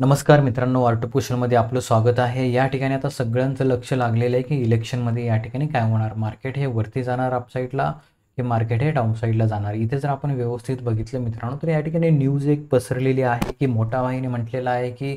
नमस्कार मित्रांनो, आर्टपुशनमध्ये आपलं स्वागत आहे. या ठिकाणी आता सगळ्यांचं लक्ष लागलेलं आहे, की इलेक्शनमध्ये या ठिकाणी काय होणार? मार्केट हे वरती जाणार अप साईडला, की मार्केट हे डाउन साईडला जाणार? इथे जर आपण व्यवस्थित बघितलं मित्रांनो, तर या ठिकाणी न्यूज एक पसरलेली आहे, की मोठा भाईने म्हटलेलं आहे, की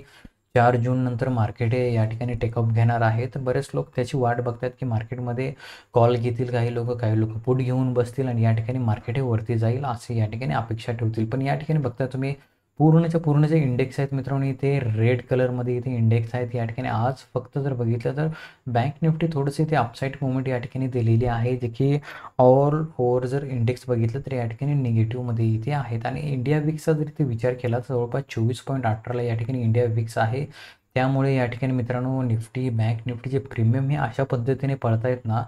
4 जून नंतर मार्केट हे या ठिकाणी टेकअप घेणार आहे. तर बरेच लोक त्याची वाट बघतात, की मार्केटमध्ये कॉल घेतील काही लोकं पुट घेऊन बसतील आणि या ठिकाणी मार्केट हे वरती जाईल, अशी या ठिकाणी अपेक्षा ठेवतील. पण या ठिकाणी बघता तुम्ही पूर्णच्या पूर्ण जे इंडेक्स आहेत मित्रांनो, इथे रेड कलरमध्ये इथे इंडेक्स आहेत. या ठिकाणी आज फक्त जर बघितलं तर बँक निफ्टी थोडंसं इथे अपसाईड मूव्हमेंट या ठिकाणी दिलेली आहे, जे की ऑल ओव्हर जर इंडेक्स बघितलं तर या ठिकाणी निगेटिव्हमध्ये इथे आहेत. आणि इंडिया विक्सचा जर इथे विचार केला तर जवळपास 24.18ला या ठिकाणी इंडिया विक्स आहे. त्यामुळे या ठिकाणी मित्रांनो निफ्टी, बँक निफ्टीचे प्रीमियम हे अशा पद्धतीने पडतायत ना,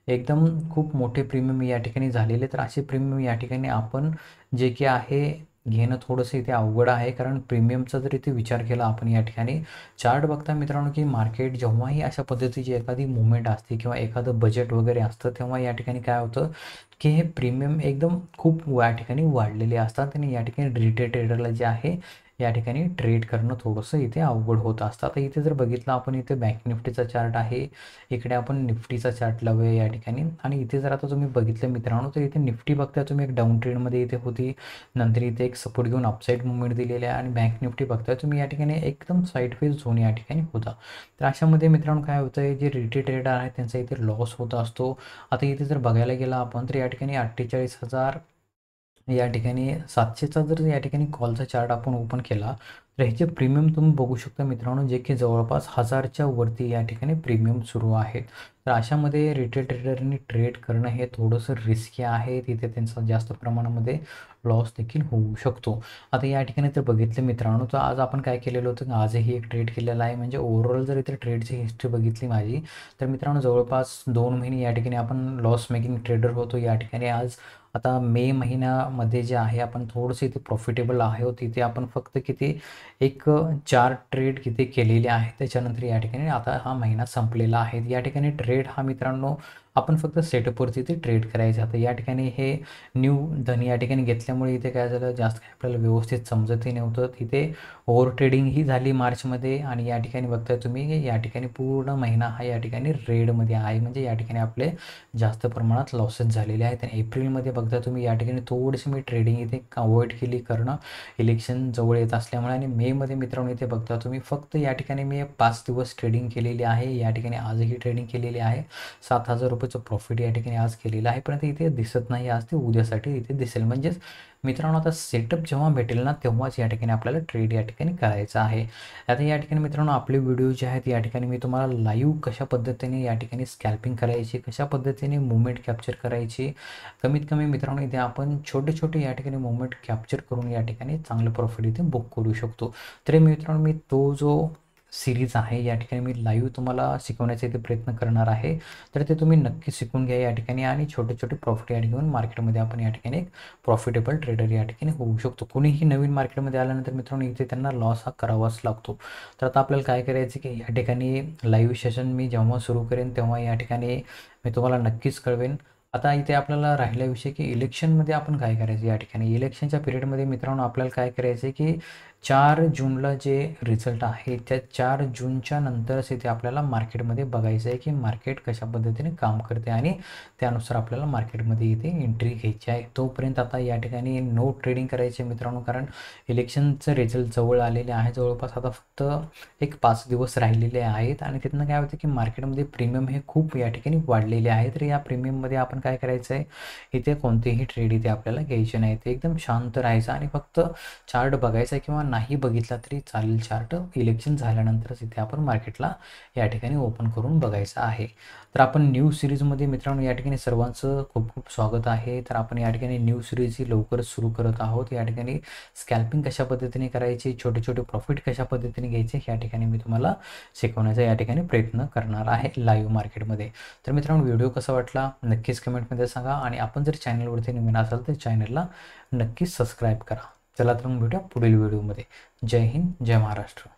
एकदम खूप मोठे प्रीमियम या ठिकाणी झालेले. तर असे प्रीमियम या ठिकाणी आपण जे की आहे घेणं थोडंसं इथे अवघड आहे. कारण प्रीमियमचा जर इथे विचार केला आपण या ठिकाणी चार्ट बघता मित्रांनो, की मार्केट जेव्हाही अशा पद्धतीची एखादी मूव्हमेंट असते किंवा एखादं बजेट वगैरे असतं, तेव्हा या ठिकाणी काय होतं, की हे प्रीमियम एकदम खूप या ठिकाणी वाढलेले असतात आणि या ठिकाणी रिटेल ट्रेडरला जे आहे या ठिकाणी ट्रेड करणं थोडंसं इथे अवघड होत असतं. आता इथे जर बघितलं आपण, इथे बँक निफ्टीचा चार्ट आहे, इकडे आपण निफ्टीचा चार्ट लावूया या ठिकाणी. आणि इथे जर आता तुम्ही बघितलं मित्रांनो, तर इथे निफ्टी बघता तुम्ही एक डाऊन ट्रेंडमध्ये इथे होती, नंतर इथे एक सपोर्ट घेऊन अपसाईड मूव्हमेंट दिलेली आहे आणि बँक निफ्टी बघताय तुम्ही या ठिकाणी एकदम साईडवेज झोन या ठिकाणी होता. तर अशामध्ये मित्रांनो काय होतं, जे रिटेल ट्रेडर आहे त्यांचा इथे लॉस होत असतो. आता इथे जर बघायला गेला आपण, तर या ठिकाणी 48,000 या ठिकाणी 700चा जर या ठिकाणी कॉलचा चार्ट आपण ओपन केला, तर ह्याचे प्रीमियम तुम्ही बघू शकता मित्रांनो, जे की जवळपास 1000च्या वरती या ठिकाणी प्रीमियम सुरू आहेत. तर अशामध्ये रिटेल ट्रेडरनी ट्रेड करणं हे थोडंसं रिस्की आहे. तिथे त्यांचा जास्त प्रमाणामध्ये लॉस देखील होऊ शकतो. आता या ठिकाणी जर बघितलं मित्रांनो, तर आज आपण काय केलेलं होतं, की आजही एक ट्रेड केलेला आहे. म्हणजे ओव्हरऑल जर इथे ट्रेडची हिस्ट्री बघितली माझी, तर मित्रांनो जवळपास 2 महिने या ठिकाणी आपण लॉस मेकिंग ट्रेडर होतो. या ठिकाणी आज आता मे महिन्यामध्ये जे आहे आपण थोडंसं इथे प्रॉफिटेबल आहोत. इथे आपण फक्त किती एक 4 ट्रेड किती केलेले आहेत. त्याच्यानंतर या ठिकाणी आता हा महिना संपलेला आहे. या ठिकाणी ट्रेड हा मित्रांनो आपण फक्त सेटअपवरती ते ट्रेड करायचे. आता या ठिकाणी हे न्यू धन या ठिकाणी घेतल्यामुळे इथे काय झालं, जास्त काही आपल्याला व्यवस्थित समजतही नव्हतं. तिथे ओव्हर ट्रेडिंगही झाली मार्चमध्ये आणि या ठिकाणी बघताय तुम्ही या ठिकाणी पूर्ण महिना हा या ठिकाणी रेडमध्ये आहे. म्हणजे या ठिकाणी आपले जास्त प्रमाणात लॉसेस झालेले आहेत. आणि एप्रिलमध्ये बघता तुम्ही या ठिकाणी थोडीशी मी ट्रेडिंग इथे अवॉइड केली, करणं इलेक्शन जवळ येत असल्यामुळे. आणि मेमध्ये मित्रांनो इथे बघता तुम्ही फक्त या ठिकाणी मी 5 दिवस ट्रेडिंग केलेली आहे. या ठिकाणी आजही ट्रेडिंग केलेली आहे. 7,000 रुपयाचं प्रॉफिट या ठिकाणी आज केलेलं आहे. परंतु इथे दिसत नाही, आज ते उद्यासाठी इथे दिसेल. म्हणजेच मित्रांनो आता सेटअप जेव्हा भेटेल ना, तेव्हाच या ठिकाणी आपल्याला ट्रेड या ठिकाणी करायचा आहे. आता या ठिकाणी मित्रांनो आपले व्हिडिओ जे आहेत या ठिकाणी मी तुम्हाला लाईव्ह कशा पद्धतीने या ठिकाणी स्कॅल्पिंग करायची, कशा पद्धतीने मूव्हमेंट कॅप्चर करायची, कमीत कमी मित्रांनो इथे आपण छोटे-छोटे या ठिकाणी मूव्हमेंट कॅप्चर करून या ठिकाणी चांगलं प्रॉफिट इथे बुक करू शकतो. तर मित्रांनो मी तो जो सीरीज आहे या ठिकाणी मी लाईव्ह तुम्हाला शिकवण्याचा इथे प्रयत्न करणार आहे. तर ते तुम्ही नक्की शिकून घ्या या ठिकाणी आणि छोटे-छोटे प्रॉफिट या ठिकाणी मार्केटमध्ये आपण या ठिकाणी एक प्रॉफिटेबल ट्रेडर या ठिकाणी होऊ शकतो. कोणीही नवीन मार्केटमध्ये आल्यानंतर मित्रांनो इथे त्यांना लॉस हा करावाच लागतो. तर आता आपल्याला काय करायचं, की या ठिकाणी लाईव्ह सेशन मी जेव्हा सुरू करेन तेव्हा या ठिकाणी मी तुम्हाला नक्कीच कळवेन. आता इथे आपल्याला राहिला विषय, की इलेक्शनमध्ये आपण काय करायचं. या ठिकाणी इलेक्शनच्या पिरियडमध्ये मित्रांनो आपल्याला काय करायचं आहे, की 4 जूनला जे रिझल्ट आहे त्या 4 जूनच्या नंतरच इथे आपल्याला मार्केटमध्ये बघायचं आहे, की मार्केट कशा पद्धतीने काम करते आणि त्यानुसार आपल्याला मार्केटमध्ये इथे एंट्री घ्यायची आहे. तोपर्यंत आता या ठिकाणी नो ट्रेडिंग करायचे मित्रांनो, कारण इलेक्शनचं रिझल्ट जवळ आलेले आहे. जवळपास आता फक्त एक 5 दिवस राहिलेले आहेत आणि तिथनं काय होतं, की मार्केटमध्ये प्रीमियम हे खूप या ठिकाणी वाढलेले आहे. तर या प्रीमियममध्ये आपण काय करायचं आहे, इथे कोणतेही ट्रेड इथे आपल्याला घ्यायचे नाही. ते एकदम शांत राहायचं आणि फक्त चार्ट बघायचा किंवा नाही बघितला तरी चालेल. चार्ट इलेक्शन झाल्यानंतरच इथे आपण मार्केटला या ठिकाणी ओपन करून बघायचं आहे. तर आपण न्यू सीरीजमध्ये मित्रांनो या ठिकाणी सर्वांचं खूप खूप स्वागत आहे. तर आपण या ठिकाणी न्यू सीरीज ही लवकरच सुरू करत आहोत. या ठिकाणी स्कॅल्पिंग कशा पद्धतीने करायची, छोटे छोटे प्रॉफिट कशा पद्धतीने घ्यायचे या ठिकाणी मी तुम्हाला शिकवण्याचा या ठिकाणी प्रयत्न करणार आहे लाईव्ह मार्केटमध्ये. तर मित्रांनो व्हिडिओ कसा वाटला नक्कीच कमेंटमध्ये सांगा आणि आपण जर चॅनलवरती नवीन असाल तर चॅनलला नक्कीच सबस्क्राईब करा. चला तर मग भेटूया पुढील व्हिडिओमध्ये. जय हिंद, जय महाराष्ट्र.